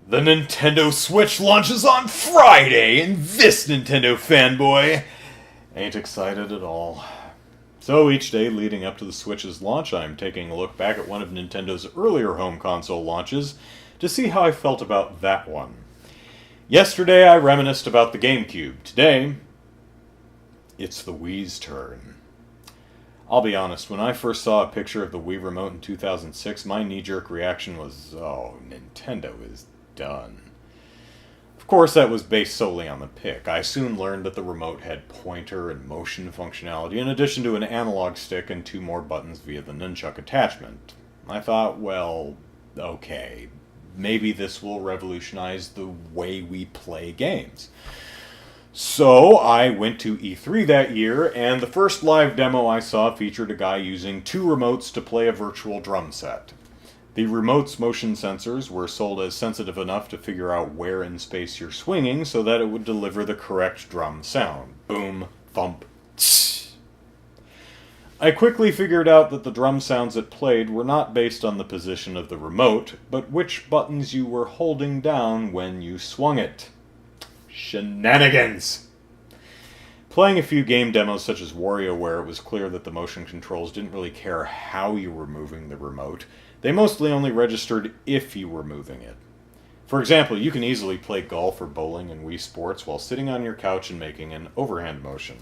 The Nintendo Switch launches on Friday, and this Nintendo fanboy ain't excited at all. So each day leading up to the Switch's launch, I'm taking a look back at one of Nintendo's earlier home console launches to see how I felt about that one. Yesterday I reminisced about the GameCube. Today, it's the Wii's turn. I'll be honest, when I first saw a picture of the Wii Remote in 2006, my knee-jerk reaction was, oh, Nintendo is done. Of course, that was based solely on the pic. I soon learned that the remote had pointer and motion functionality, in addition to an analog stick and 2 more buttons via the nunchuck attachment. I thought, well, okay, maybe this will revolutionize the way we play games. So I went to E3 that year, and the first live demo I saw featured a guy using 2 remotes to play a virtual drum set. The remote's motion sensors were sold as sensitive enough to figure out where in space you're swinging so that it would deliver the correct drum sound. Boom, thump, tss. I quickly figured out that the drum sounds it played were not based on the position of the remote, but which buttons you were holding down when you swung it. Shenanigans! Playing a few game demos such as WarioWare, it was clear that the motion controls didn't really care how you were moving the remote. They mostly only registered if you were moving it. For example, you can easily play golf or bowling in Wii Sports while sitting on your couch and making an overhand motion.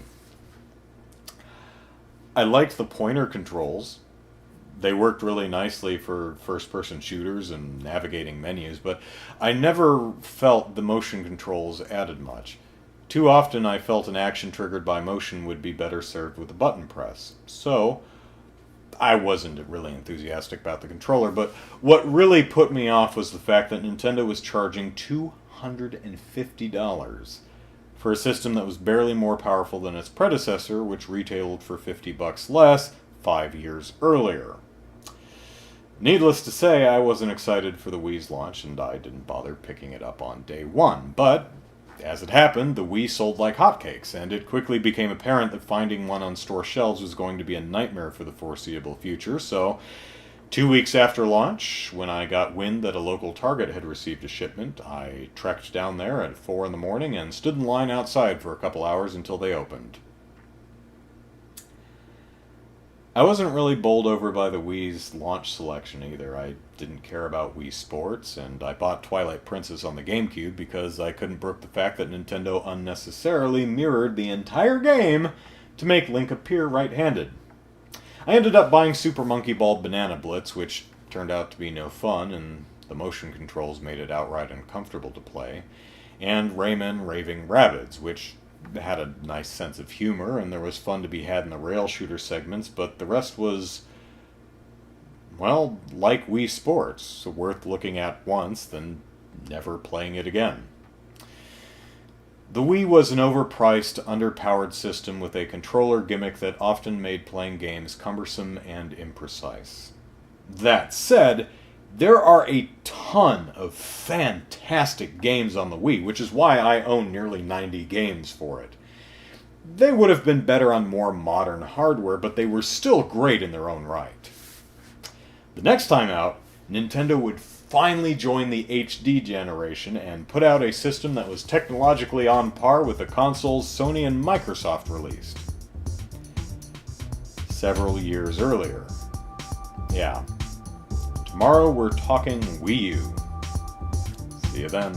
I liked the pointer controls. They worked really nicely for first-person shooters and navigating menus, but I never felt the motion controls added much. Too often I felt an action triggered by motion would be better served with a button press. So I wasn't really enthusiastic about the controller, but what really put me off was the fact that Nintendo was charging $250 for a system that was barely more powerful than its predecessor, which retailed for $50 less 5 years earlier. Needless to say, I wasn't excited for the Wii's launch, and I didn't bother picking it up on day one. But, as it happened, the Wii sold like hotcakes, and it quickly became apparent that finding one on store shelves was going to be a nightmare for the foreseeable future, so 2 weeks after launch, when I got wind that a local Target had received a shipment, I trekked down there at 4 in the morning and stood in line outside for a couple hours until they opened. I wasn't really bowled over by the Wii's launch selection either. I didn't care about Wii Sports, and I bought Twilight Princess on the GameCube because I couldn't brook the fact that Nintendo unnecessarily mirrored the entire game to make Link appear right-handed. I ended up buying Super Monkey Ball Banana Blitz, which turned out to be no fun, and the motion controls made it outright uncomfortable to play, and Rayman Raving Rabbids, which had a nice sense of humor, and there was fun to be had in the rail shooter segments, but the rest was, well, like Wii Sports, so worth looking at once, then never playing it again. The Wii was an overpriced, underpowered system with a controller gimmick that often made playing games cumbersome and imprecise. That said, there are a ton of fantastic games on the Wii, which is why I own nearly 90 games for it. They would have been better on more modern hardware, but they were still great in their own right. The next time out, Nintendo would finally join the HD generation and put out a system that was technologically on par with the consoles Sony and Microsoft released several years earlier. Yeah. Tomorrow we're talking Wii U. See you then.